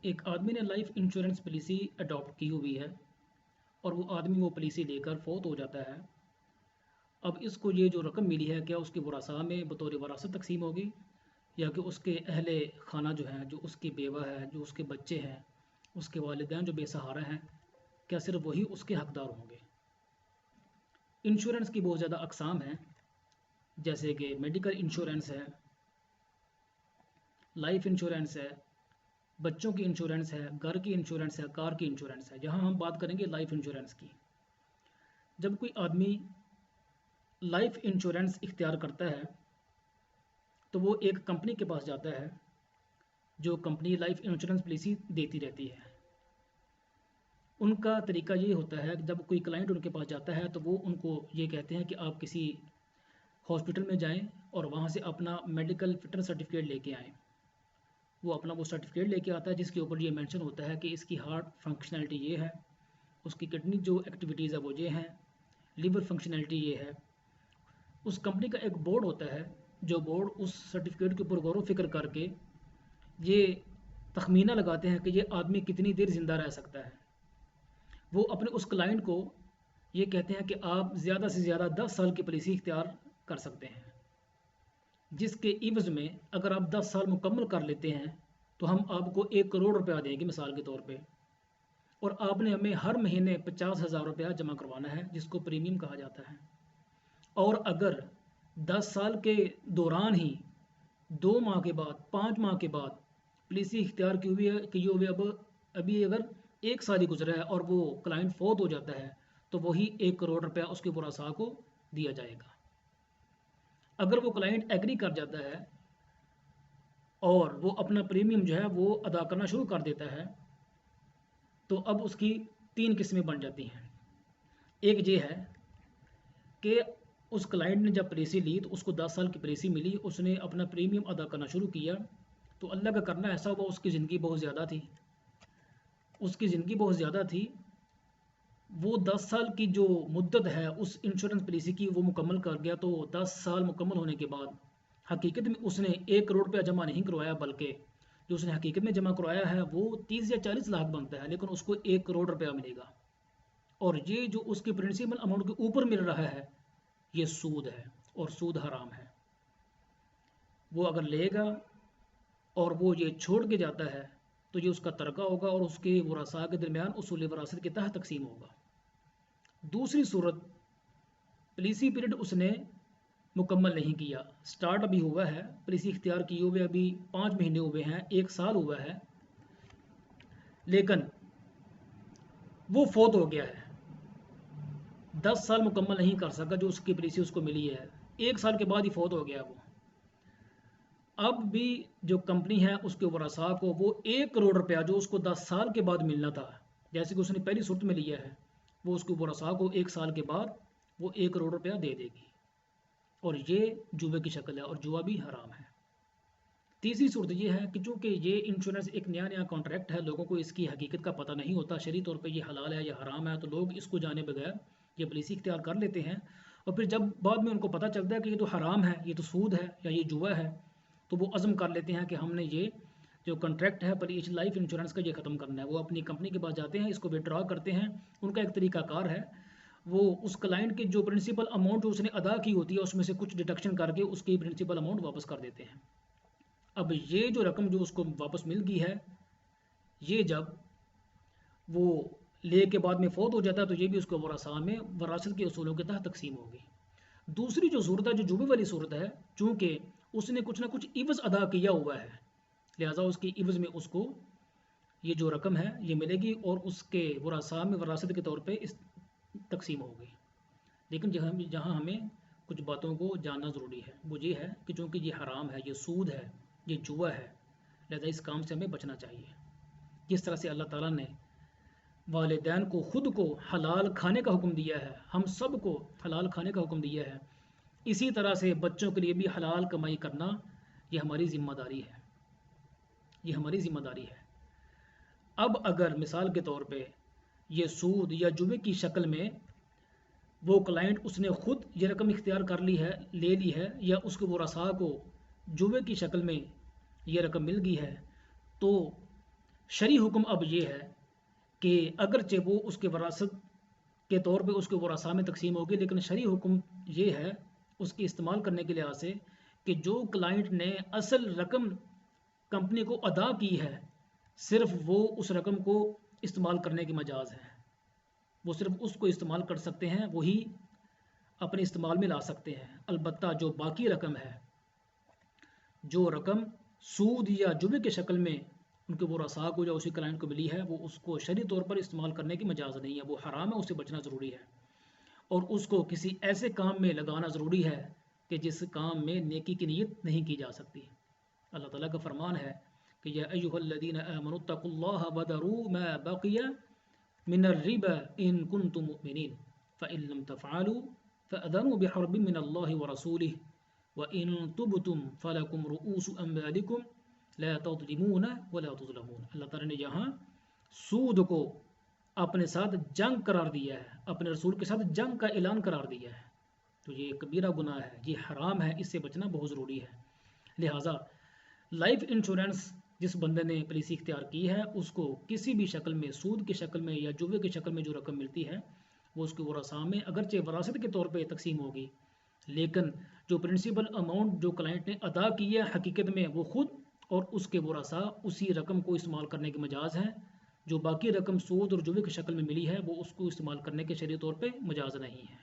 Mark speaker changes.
Speaker 1: एक आदमी ने लाइफ इंश्योरेंस पॉलिसी अडॉप्ट की हुई है और वो आदमी वो पॉलिसी लेकर फोत हो जाता है। अब इसको ये जो रकम मिली है क्या उसकी वरासा में बतौर वरासत तकसीम होगी या कि उसके अहले खाना जो हैं, जो उसकी बेवा है, जो उसके बच्चे हैं, उसके वालिदैन जो बेसहारा हैं, क्या सिर्फ वही उसके हकदार होंगे। इंश्योरेंस की बहुत ज़्यादा अकसाम हैं, जैसे कि मेडिकल इंश्योरेंस है, लाइफ इंश्योरेंस है, बच्चों की इंश्योरेंस है, घर की इंश्योरेंस है, कार की इंश्योरेंस है। यहाँ हम बात करेंगे लाइफ इंश्योरेंस की। जब कोई आदमी लाइफ इंश्योरेंस इख्तियार करता है तो वो एक कंपनी के पास जाता है, जो कंपनी लाइफ इंश्योरेंस पॉलिसी देती रहती है। उनका तरीका ये होता है कि जब कोई क्लाइंट उनके पास जाता है तो वो उनको ये कहते हैं कि आप किसी हॉस्पिटल में जाएं और वहाँ से अपना मेडिकल फिटनेस सर्टिफिकेट लेके आएँ। वो अपना वो सर्टिफिकेट लेके आता है जिसके ऊपर ये मेंशन होता है कि इसकी हार्ट फंक्शनैलिटी ये है, उसकी किडनी जो एक्टिविटीज़ है वो ये हैं, लीवर फंक्शनैलिटी ये है। उस कंपनी का एक बोर्ड होता है, जो बोर्ड उस सर्टिफिकेट के ऊपर गौर व फिक्र करके ये तखमीना लगाते हैं कि ये आदमी कितनी देर ज़िंदा रह सकता है। वो अपने उस क्लाइंट को ये कहते हैं कि आप ज़्यादा से ज़्यादा 10 साल की पॉलिसी इख्तियार कर सकते हैं, जिसके इवज़ में अगर आप 10 साल मुकम्मल कर लेते हैं तो हम आपको 1 करोड़ रुपया देंगे मिसाल के तौर पे, और आपने हमें हर महीने 50,000 रुपया जमा करवाना है, जिसको प्रीमियम कहा जाता है। और अगर 10 साल के दौरान ही 2 माह के बाद, 5 माह के बाद पॉलिसी इख्तियार की हुई है कि हुए अब अभी अगर 1 साल ही गुजरा है और वो क्लाइंट फौत हो जाता है तो वही 1 करोड़ रुपया उसके वरासा को दिया जाएगा। अगर वो क्लाइंट एग्री कर जाता है और वो अपना प्रीमियम जो है वो अदा करना शुरू कर देता है तो अब उसकी 3 किस्में बन जाती हैं। एक ये है कि उस क्लाइंट ने जब पॉलिसी ली तो उसको 10 साल की पॉलिसी मिली, उसने अपना प्रीमियम अदा करना शुरू किया तो अल्लाह का करना ऐसा हुआ उसकी ज़िंदगी बहुत ज़्यादा थी, उसकी ज़िंदगी बहुत ज़्यादा थी। वो 10 साल की जो मुद्दत है उस इंश्योरेंस पॉलिसी की वो मुकम्मल कर गया। तो 10 साल मुकम्मल होने के बाद हकीकत में उसने 1 करोड़ रुपया जमा नहीं करवाया, बल्कि जो उसने हकीकत में जमा करवाया है वो 30 या 40 लाख बनता है, लेकिन उसको 1 करोड़ रुपया मिलेगा। और ये जो उसके प्रिंसिपल अमाउंट के ऊपर मिल रहा है ये सूद है, और सूद हराम है। वो अगर लेगा और वो ये छोड़ के जाता है तो ये उसका तरका होगा और उसके वरासा के दरमियान उसूल वरासत के तहत तकसीम होगा। दूसरी सूरत, पॉलिसी पीरियड उसने मुकम्मल नहीं किया, स्टार्ट अभी हुआ है, पॉलिसी इख्तियार किए हुए अभी 5 महीने हुए हैं, 1 साल हुआ है, लेकिन वो फौत हो गया है, 10 साल मुकम्मल नहीं कर सका जो उसकी पॉलिसी उसको मिली है, 1 साल के बाद ही फौत हो गया वो। अब भी जो कंपनी है उसके वरासा को वो 1 करोड़ रुपया जो उसको 10 साल के बाद मिलना था, जैसे कि उसने पहली सूरत में लिया है, वो उसके वरासा को 1 साल के बाद वो 1 करोड़ रुपया दे देगी। और ये जुए की शक्ल है और जुआ भी हराम है। तीसरी सूरत ये है कि चूँकि ये इंश्योरेंस एक नया नया कॉन्ट्रैक्ट है, लोगों को इसकी हकीकत का पता नहीं होता, शरई तौर पे ये हलाल है या हराम है, तो लोग इसको जाने बगैर ये पॉलिसी इख्तियार कर लेते हैं। और फिर जब बाद में उनको पता चलता है कि ये तो हराम है, ये तो सूद है या ये जुआ है, तो वो अज़्म कर लेते हैं कि हमने ये जो कॉन्ट्रैक्ट है पर लाइफ इंश्योरेंस का ये ख़त्म करना है। वो अपनी कंपनी के पास जाते हैं, इसको विड्रॉ करते हैं। उनका एक तरीकाकार है, वो उस क्लाइंट की जो प्रिंसिपल अमाउंट उसने अदा की होती है उसमें से कुछ डिडक्शन करके उसकी प्रिंसिपल अमाउंट वापस कर देते हैं। अब ये जो रकम जो उसको वापस मिल गई है, ये जब वो ले के बाद में फौत हो जाता है तो ये भी उसको वरासा में वरासत के असूलों के तहत तकसीम होगी। दूसरी जो सूरत है, जो जुबे वाली सूरत है, चूँकि उसने कुछ ना कुछ इवज़ अदा किया हुआ है, लिहाजा उसकी इवज़ में उसको ये जो रकम है ये मिलेगी और उसके वरासा में वरासत के तौर पे इस तकसीम होगी। लेकिन जहाँ हमें कुछ बातों को जानना ज़रूरी है वो ये है कि चूँकि ये हराम है, ये सूद है, ये जुआ है, लिहाजा इस काम से हमें बचना चाहिए। जिस तरह से अल्लाह ताला ने वालिदैन को ख़ुद को हलाल खाने का हुक्म दिया है, हम सब को हलाल खाने का हुक्म दिया है, इसी तरह से बच्चों के लिए भी हलाल कमाई करना ये हमारी ज़िम्मेदारी है, ये हमारी ज़िम्मेदारी है। अब अगर मिसाल के तौर पे ये सूद या जुए की शक्ल में वो क्लाइंट उसने ख़ुद ये रकम इख्तियार कर ली है, ले ली है, या उसके वरासा को जुए की शक्ल में ये रकम मिल गई है, तो शरई हुक्म अब ये है कि अगरचे वो उसके वरासत के तौर पे उसके वरासा में तकसीम होगी, लेकिन शरई हुक्म ये है उसके इस्तेमाल करने के लिहाज से कि जो क्लाइंट ने असल रकम कंपनी को अदा की है, सिर्फ वो उस रकम को इस्तेमाल करने की मजाज है, वो सिर्फ उसको इस्तेमाल कर सकते हैं, वही अपने इस्तेमाल में ला सकते हैं। अलबत्ता जो बाकी रकम है, जो रकम सूद या जुबे की शक्ल में उनके वो रसा को या उसी क्लाइंट को मिली है, वो उसको शरई तौर पर इस्तेमाल करने की मजाज नहीं है, वो हराम है, उससे बचना ज़रूरी है। और उसको किसी ऐसे काम में लगाना ज़रूरी है कि जिस काम में नेकी की नीयत नहीं की जा सकती। अल्लाह ताला का फरमान है कि या अय्युहल्लज़ीना आमनुत्तकुल्लाह वदरू मा बक़िया मिनर रिबा इन कुंतुम मुमिनीन फ़इन लम तफ़अलू फ़अज़नु बिहर्बिन मिनल्लाहि व रसूलिहि व इन तुबतुम फ़लकुम रुऊसु अम्वालिकुम ला तज़लिमून व ला तुज़लमून। अल्लाह ताला ने यहाँ सूद को अपने साथ जंग करार दिया है, अपने रसूल के साथ जंग का ऐलान करार दिया है। तो ये कबीरा गुनाह है, ये हराम है, इससे बचना बहुत ज़रूरी है। लिहाजा लाइफ इंश्योरेंस जिस बंदे ने पॉलिसी इख्तियार की है, उसको किसी भी शक्ल में, सूद की शक्ल में या जुए की शक्ल में जो रकम मिलती है, वो उसके वरासा में अगरचे वरासत के तौर पे तकसीम होगी, लेकिन जो प्रिंसिपल अमाउंट जो क्लाइंट ने अदा की है, हकीकत में वो खुद और उसके वरासा उसी रकम को इस्तेमाल करने की मजाज है। जो बाकी रकम सूद और जुए की शक्ल में मिली है, वो उसको इस्तेमाल करने के शरई तौर पे मजाज नहीं है।